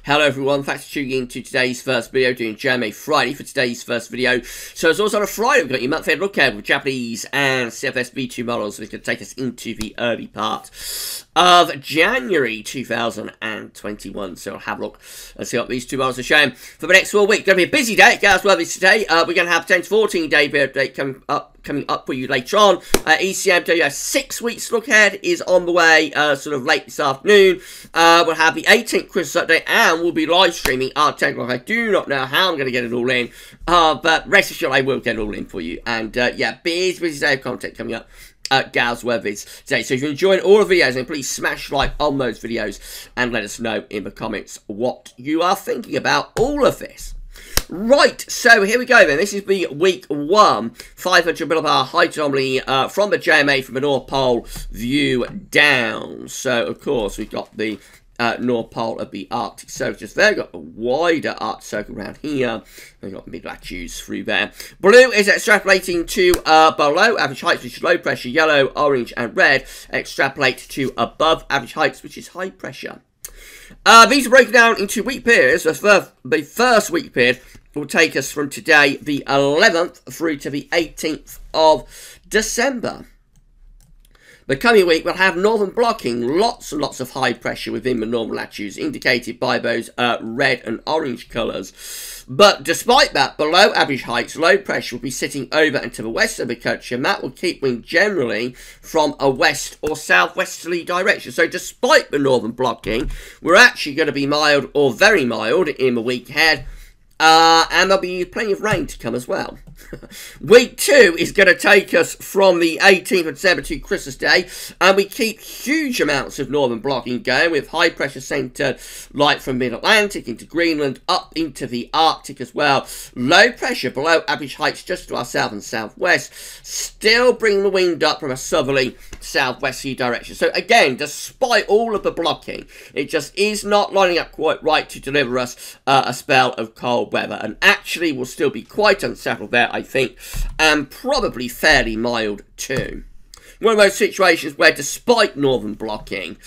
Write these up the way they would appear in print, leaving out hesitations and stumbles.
Hello everyone, thanks for tuning in to today's first video, doing JMA Friday for today's first video. So it's also on a Friday, we've got your monthly look ahead with Japanese and CFS V2 models, which is going to take us into the early part of January 2021. So I'll have a look and see what these two models are showing for the next 4 weeks. Going to be a busy day at GavsWeatherVids today. We're going to have 10 to 14 day video update coming up for you later on. ECMW 6 weeks look ahead is on the way, sort of late this afternoon. We'll have the 18th Christmas update, and we'll be live streaming our 10 o'clock. I do not know how I'm going to get it all in, but rest assured I will get it all in for you. And yeah, busy day of content coming up at GavsWeatherVids today. So if you're enjoying all the videos, then please smash like on those videos and let us know in the comments what you are thinking about all of this. Right, so here we go then. This is the week 1 500 millibar height anomaly from the JMA from the North Pole view down. So of course we've got the North Pole of the Arctic Circle just there. We've got a wider Arctic Circle around here. We've got mid-latitudes through there. Blue is extrapolating to below average heights, which is low pressure. Yellow, orange and red extrapolate to above average heights, which is high pressure. These are broken down into week periods. The first week period will take us from today, the 11th, through to the 18th of December. The coming week will have northern blocking, lots and lots of high pressure within the northern latitudes, indicated by those red and orange colours. But despite that, below average heights, low pressure will be sitting over and to the west of the country, and that will keep wind generally from a west or southwesterly direction. So despite the northern blocking, we're actually going to be mild or very mild in the week ahead. And there'll be plenty of rain to come as well. Week 2 is going to take us from the 18th of December to Christmas Day, and we keep huge amounts of northern blocking going, with high pressure centred light from mid-Atlantic into Greenland, up into the Arctic as well. Low pressure below average heights just to our south and southwest, still bringing the wind up from a southerly southwesterly direction. So again, despite all of the blocking, it just is not lining up quite right to deliver us a spell of cold weather, and actually will still be quite unsettled there, I think, and probably fairly mild too. One of those situations where despite northern blocking,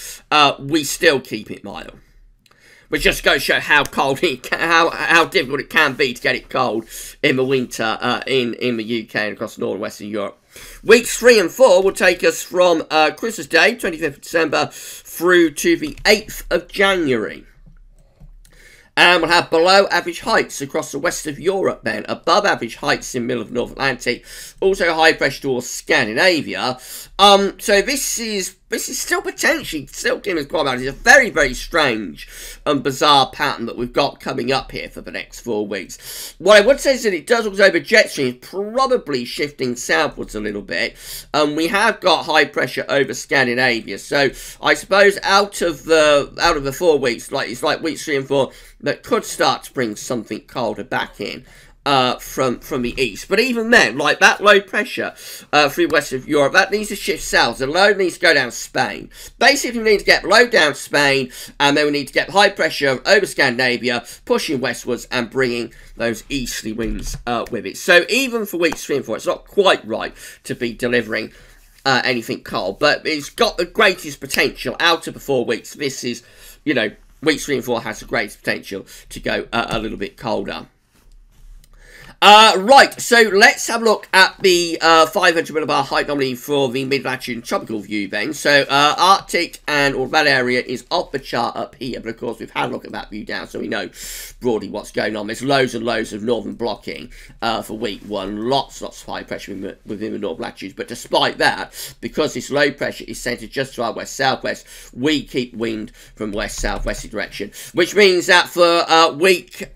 we still keep it mild. Which just goes to show how cold how difficult it can be to get it cold in the winter in the UK and across northern western Europe. Weeks 3 and 4 will take us from Christmas Day, 25th of December, through to the 8th of January. And we'll have below average heights across the west of Europe then, above average heights in the middle of the North Atlantic, also high pressure towards Scandinavia. So this is still potentially giving us quite bad. It's a very, very strange and bizarre pattern that we've got coming up here for the next 4 weeks. What I would say is that it does look as though the jet stream is probably shifting southwards a little bit. We have got high pressure over Scandinavia. So I suppose out of the 4 weeks, it's like weeks 3 and 4, that could start to bring something colder back in from the east. But even then, like that low pressure through west of Europe, that needs to shift south. The low needs to go down to Spain. Basically, we need to get low down to Spain, and then we need to get high pressure over Scandinavia, pushing westwards and bringing those easterly winds with it. So even for weeks 3 and 4, it's not quite right to be delivering anything cold, but it's got the greatest potential out of the 4 weeks. This is, you know, weeks 3 and 4 has the greatest potential to go a little bit colder. Right, so let's have a look at the 500 millibar height anomaly for the mid-latitude and tropical view then. So Arctic and all that area is off the chart up here, but of course we've had a look at that view down, so we know broadly what's going on. There's loads and loads of northern blocking for week 1, lots of high pressure within the northern latitudes, but despite that, because this low pressure is centred just to our west-southwest, we keep wind from west-southwesterly direction, which means that for week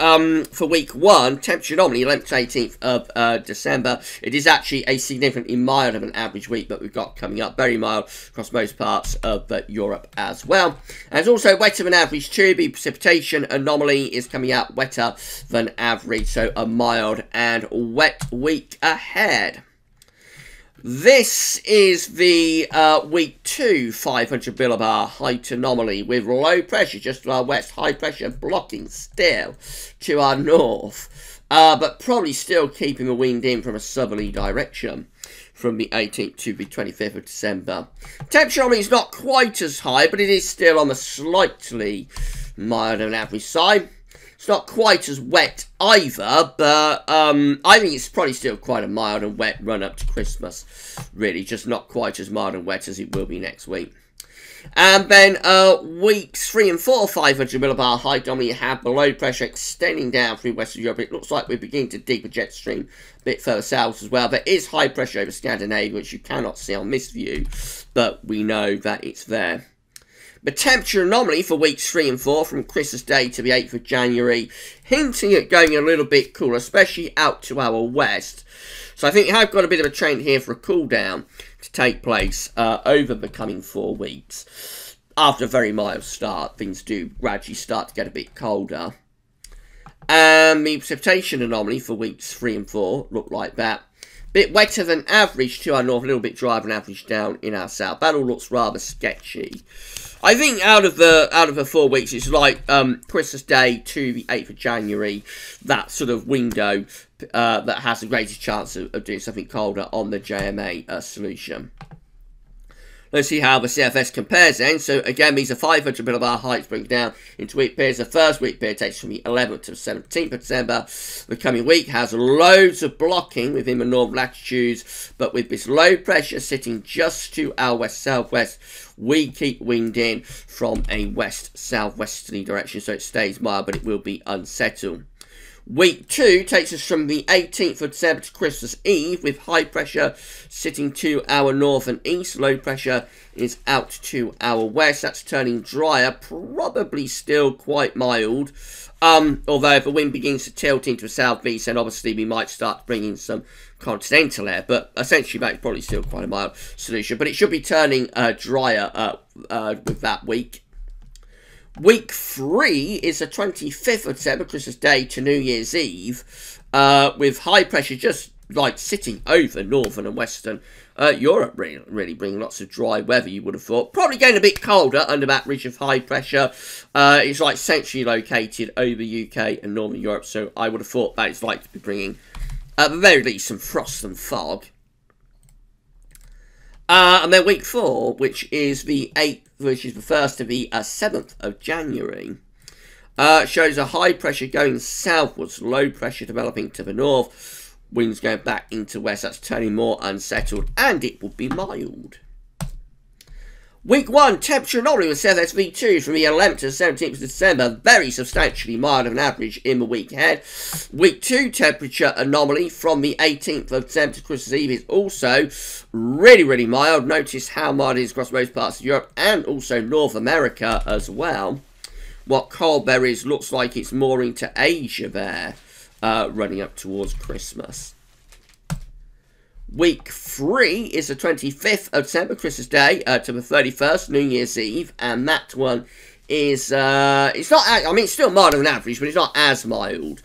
1, temperature anomaly, 11th to 18th of December, it is actually a significantly milder than average week that we've got coming up, very mild across most parts of Europe as well. And it's also wetter than average too. The precipitation anomaly is coming out wetter than average, so a mild and wet week ahead. This is the week 2 500 millibar height anomaly with low pressure just to our west, high pressure blocking still to our north. But probably still keeping the wind in from a southerly direction from the 18th to the 25th of December. Temperature on it is not quite as high, but it is still on the slightly milder than average side. It's not quite as wet either, but I think it's probably still quite a mild and wet run up to Christmas. Really, just not quite as mild and wet as it will be next week. And then weeks 3 and 4, 500 millibar high dominantly have the low pressure extending down through Western Europe. It looks like we're beginning to deeper jet stream a bit further south as well. There is high pressure over Scandinavia, which you cannot see on this view, but we know that it's there. The temperature anomaly for weeks 3 and 4 from Christmas Day to the 8th of January, hinting at going a little bit cooler, especially out to our west. So I think we have got a bit of a trend here for a cool down to take place over the coming 4 weeks. After a very mild start, things do gradually start to get a bit colder. And the precipitation anomaly for weeks 3 and 4 look like that. Bit wetter than average to our north, a little bit drier than average down in our south. That all looks rather sketchy. I think out of the 4 weeks, it's like Christmas Day to the 8th of January, that sort of window that has the greatest chance of doing something colder on the JMA solution. Let's see how the CFS compares then. So again, these are 500 millibar heights bring down into week periods. The first week period takes from the 11th to the 17th of December. The coming week has loads of blocking within the northern latitudes, but with this low pressure sitting just to our west-southwest, we keep wind in from a west-southwesterly direction, so it stays mild, but it will be unsettled. Week 2 takes us from the 18th of December to Christmas Eve, with high pressure sitting to our north and east. Low pressure is out to our west. That's turning drier, probably still quite mild. Although if the wind begins to tilt into the southeast, then obviously we might start bringing some continental air. But essentially that's probably still quite a mild solution. But it should be turning drier with that week. Week 3 is the 25th of December, Christmas Day to New Year's Eve, with high pressure just like sitting over northern and western Europe, really bringing lots of dry weather, you would have thought. Probably getting a bit colder under that ridge of high pressure. It's like centrally located over UK and northern Europe, so I would have thought that it's like to be bringing, at the very least, some frost and fog. And then week 4, which is the 8th, which is the 1st to the 7th of January, shows a high pressure going southwards, low pressure developing to the north, winds going back into west. That's turning more unsettled, and it will be mild. Week 1, temperature anomaly with CFS-V2 from the 11th to the 17th of December, very substantially milder than average in the week ahead. Week 2, temperature anomaly from the 18th of December to Christmas Eve is also really mild. Notice how mild it is across most parts of Europe and also North America as well. What cold there is looks like it's more into Asia there, running up towards Christmas. Week 3 is the 25th of December, Christmas Day, to the 31st, New Year's Eve, and that one is, it's not, I mean, it's still milder than average, but it's not as mild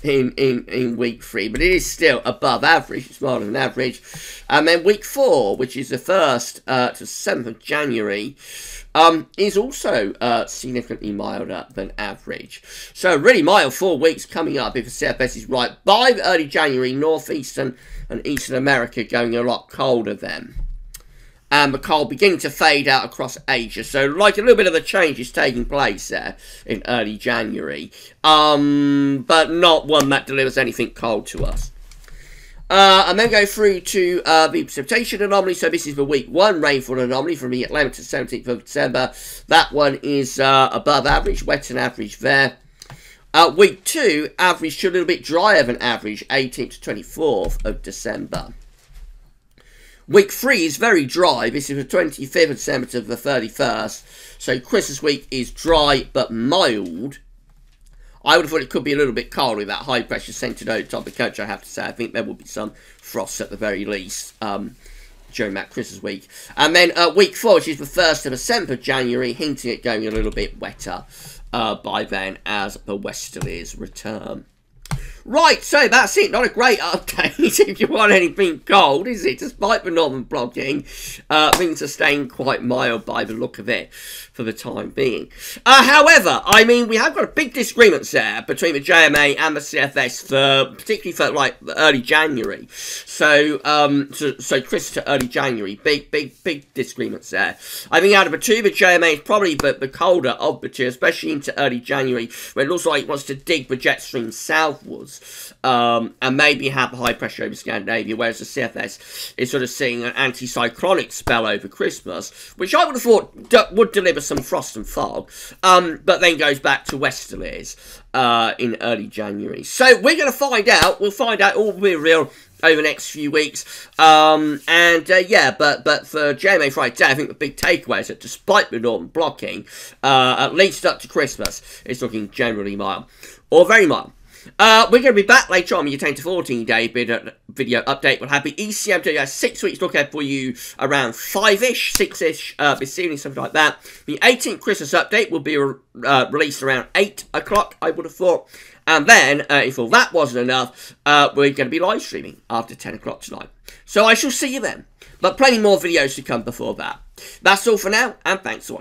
in week 3, but it is still above average. It's milder than average. And then week 4, which is the 1st to 7th of January, is also significantly milder than average. So really mild 4 weeks coming up if the CFS is right. By early January, northeastern and eastern America going a lot colder then. And the cold beginning to fade out across Asia. So like a little bit of a change is taking place there in early January. But not one that delivers anything cold to us. And then go through to the precipitation anomaly. So this is the week 1 rainfall anomaly from the 11th to 17th of December. That one is above average, wetter than average there. Week 2, average to a little bit drier than average, 18th to 24th of December. Week 3 is very dry. This is the 25th of December to the 31st. So Christmas week is dry but mild. I would have thought it could be a little bit cold with that high pressure centred over the top of the country, I have to say. I think there will be some frost at the very least during that Christmas week. And then week 4, which is the 1st to the 7th of January, hinting at going a little bit wetter by then as the westerlies return. Right, so that's it. Not a great update if you want anything cold, is it? Despite the northern blocking, things are staying quite mild by the look of it for the time being. However, I mean, we have got a big disagreements there between the JMA and the CFS particularly for like early January. So, so Chris to early January, big disagreements there. I think out of the two, the JMA is probably the colder of the two, especially into early January, when it looks like it wants to dig the jet stream southwards, and maybe have the high pressure over Scandinavia, whereas the CFS is sort of seeing an anticyclonic spell over Christmas, which I would have thought would deliver some frost and fog, but then goes back to westerlies in early January. So we're going to find out. We'll find out all the real over the next few weeks. Yeah, but for JMA Friday, I think the big takeaway is that despite the northern blocking, at least up to Christmas, it's looking generally mild, or very mild. We're going to be back later on with your 10 to 14 day video update. We'll have the ECM doing a 6 weeks look ahead for you around 5-ish, 6-ish this evening, something like that. The 18th Christmas update will be released around 8 o'clock, I would have thought. And then, if all that wasn't enough, we're going to be live streaming after 10 o'clock tonight. So I shall see you then. But plenty more videos to come before that. That's all for now, and thanks for watching.